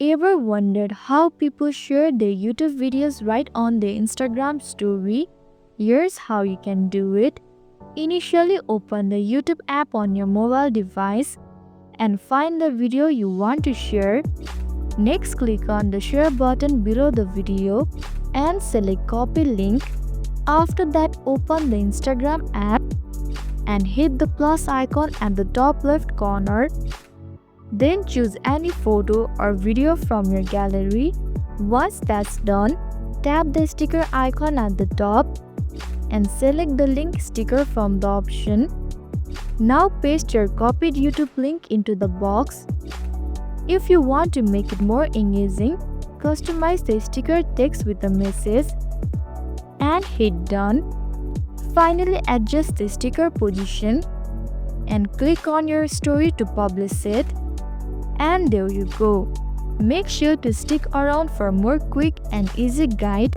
Ever wondered how people share their YouTube videos right on their Instagram story? Here's how you can do it. Initially, open the YouTube app on your mobile device and find the video you want to share. Next, click on the share button below the video and select copy link. After that, open the Instagram app and hit the plus icon at the top left corner. Then choose any photo or video from your gallery. Once that's done, tap the sticker icon at the top and select the link sticker from the option. Now paste your copied YouTube link into the box. If you want to make it more engaging, customize the sticker text with a message and hit done. Finally, adjust the sticker position and click on your story to publish it. And there you go. Make sure to stick around for more quick and easy guide